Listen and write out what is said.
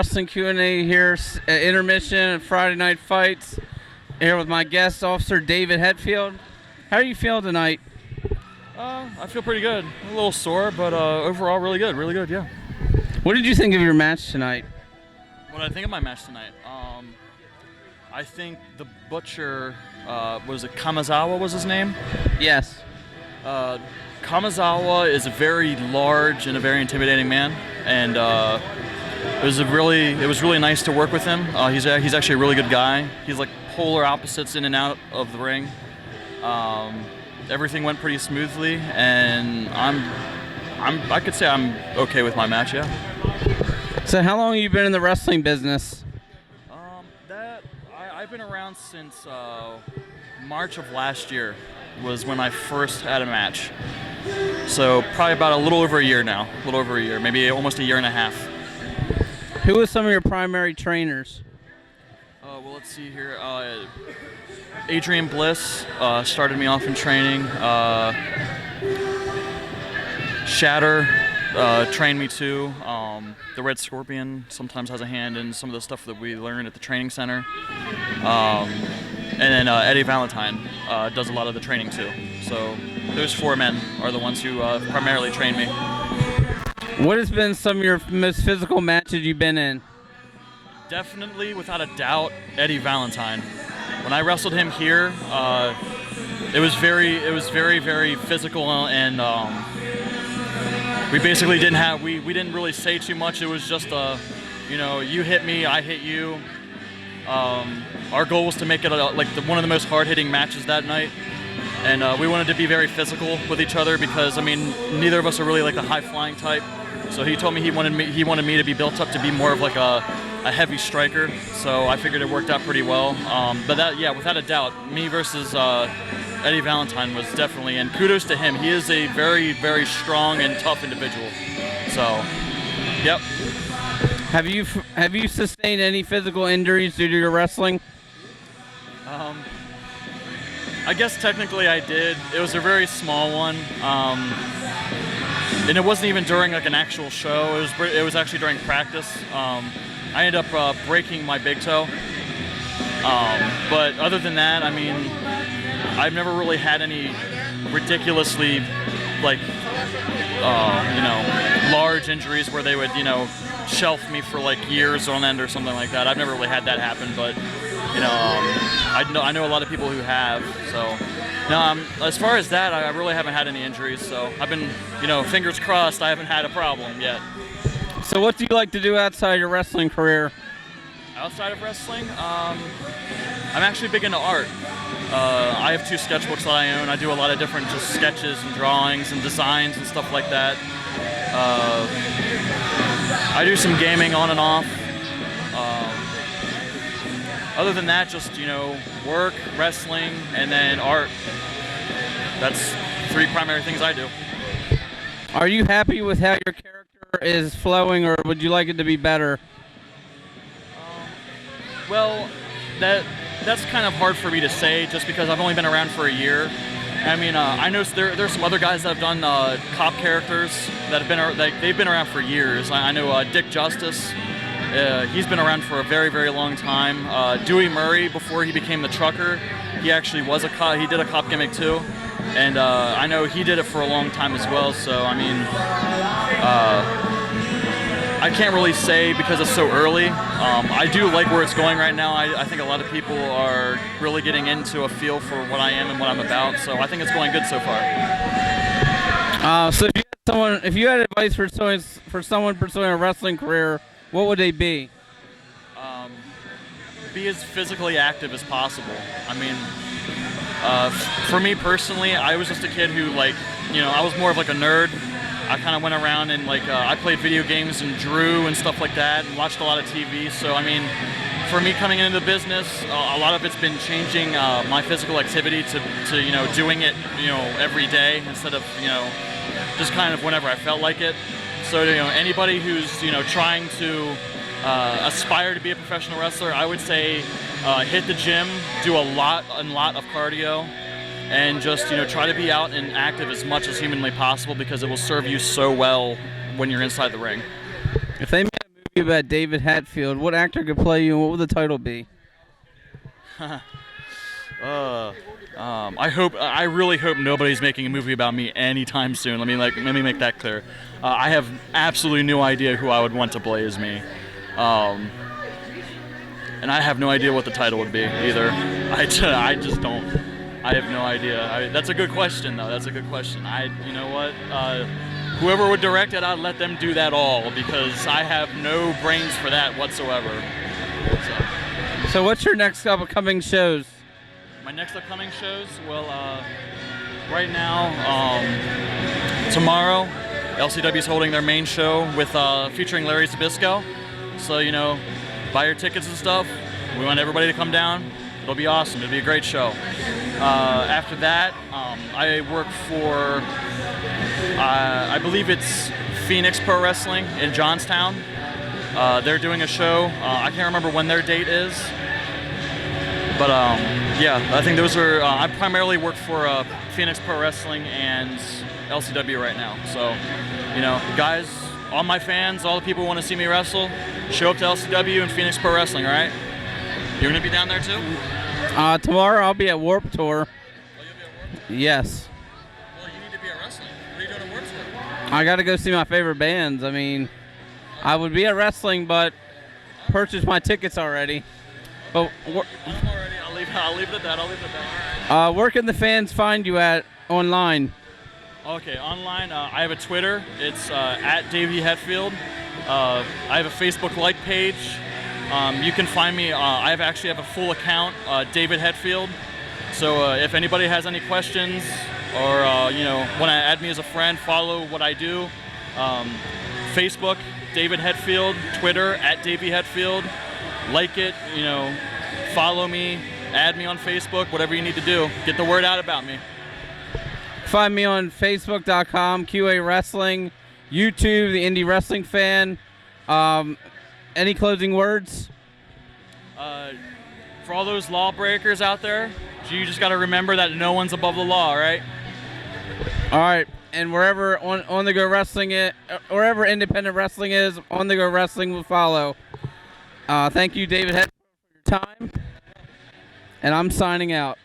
Wrestling Q&A here at Intermission and Friday Night Fights. Here with my guest officer, David Hatfield. How are you feeling tonight? I feel pretty good. A little sore, but overall really good, yeah. What did you think of your match tonight? What did I think of my match tonight? I think the Butcher, was it Kamizawa was his name? Yes. Kamizawa is a very large and a very intimidating man, and it was really nice to work with him. He's actually a really good guy. He's like polar opposites in and out of the ring. Everything went pretty smoothly, and I could say I'm okay with my match, yeah. So how long have you been in the wrestling business? I've been around since March of last year was when I first had a match. So probably about a little over a year now, maybe almost a year and a half. Who are some of your primary trainers? Well, let's see here. Adrian Bliss started me off in training. Shatter trained me too. The Red Scorpion sometimes has a hand in some of the stuff that we learn at the training center. And then Eddie Valentine does a lot of the training too. So those four men are the ones who primarily train me. What has been some of your most physical matches you've been in? Definitely, without a doubt, Eddie Valentine. When I wrestled him here, it was very physical, and we basically we didn't really say too much. It was just you hit me, I hit you. Our goal was to make it one of the most hard-hitting matches that night, and we wanted to be very physical with each other because neither of us are really like the high-flying type. So he told me he wanted me to be built up to be more of like a heavy striker. So I figured it worked out pretty well. But that, yeah, without a doubt, me versus Eddie Valentine was definitely, and kudos to him. He is a very, very strong and tough individual. So, yep. Have you sustained any physical injuries due to your wrestling? I guess technically I did. It was a very small one. And it wasn't even during like an actual show. It was actually during practice. I ended up breaking my big toe. But other than that, I've never really had any ridiculously large injuries where they would shelf me for like years on end or something like that. I've never really had that happen, but I know a lot of people who have. So no, as far as that, I really haven't had any injuries. So I've been fingers crossed I haven't had a problem yet. So what do you like to do outside your wrestling career? Outside of wrestling, I'm actually big into art. I have 2 sketchbooks that I own. I do a lot of different just sketches and drawings and designs and stuff like that. I do some gaming on and off. Other than that, just work, wrestling, and then art. That's 3 primary things I do. Are you happy with how your character is flowing, or would you like it to be better? Well, that's kind of hard for me to say, just because I've only been around for a year. I know there's some other guys that have done cop characters that have they've been around for years. I know Dick Justice. He's been around for a very, very long time. Dewey Murray, before he became the trucker, he actually was a cop. He did a cop gimmick too, and I know he did it for a long time as well. So I can't really say because it's so early. I do like where it's going right now. I think a lot of people are really getting into a feel for what I am and what I'm about. So I think it's going good so far. So if you had advice for someone pursuing a wrestling career, what would they be? Be as physically active as possible. For me personally, I was just a kid who I was more of like a nerd. I kind of went around and I played video games and drew and stuff like that and watched a lot of TV. So for me coming into the business, a lot of it's been changing my physical activity to doing it every day instead of just kind of whenever I felt like it. So anybody who's trying to aspire to be a professional wrestler, I would say hit the gym, do a lot of cardio, and just try to be out and active as much as humanly possible, because it will serve you so well when you're inside the ring. If they made a movie movie about David Hatfield, what actor could play you, and what would the title be? I really hope nobody's making a movie about me anytime soon. Let me make that clear. I have absolutely no idea who I would want to play as me. And I have no idea what the title would be either. I just don't. I have no idea. That's a good question, though. That's a good question. You know what? Whoever would direct it, I'd let them do that all, because I have no brains for that whatsoever. So what's your next upcoming shows? My next upcoming shows? Well, right now, tomorrow, LCW's holding their main show with featuring Larry Zbyszko. So, you know, buy your tickets and stuff. We want everybody to come down. It'll be awesome. It'll be a great show. After that, I work for, I believe it's Phoenix Pro Wrestling in Johnstown. They're doing a show. I can't remember when their date is. But yeah, I think those are, I primarily work for Phoenix Pro Wrestling and LCW right now. So, you know, guys, all my fans, all the people who want to see me wrestle, show up to LCW and Phoenix Pro Wrestling, all right? You're going to be down there too? Tomorrow I'll be at Warped Tour. Oh, you'll be at Warped Tour? Yes. Well, you need to be at wrestling. What are you doing at Warped Tour? I got to go see my favorite bands. I mean, I would be at wrestling, but purchased my tickets already. But I'm already. I'll leave it at that. I'll leave it at that. Where can the fans find you at online? Okay, online. I have a Twitter. It's at Davey Hatfield. I have a Facebook like page. You can find me. I actually have a full account, David Hatfield. So if anybody has any questions or you know, want to add me as a friend, follow what I do. Facebook, David Hatfield. Twitter, at Davey Hatfield. Like it, you know, follow me, add me on Facebook, whatever you need to do. Get the word out about me. Find me on Facebook.com, QA Wrestling, YouTube, The Indie Wrestling Fan. Any closing words? For all those lawbreakers out there, you just got to remember that no one's above the law, right? All right, and wherever on the go wrestling wherever independent wrestling is, on the go wrestling will follow. Thank you, David Head, for your time, and I'm signing out.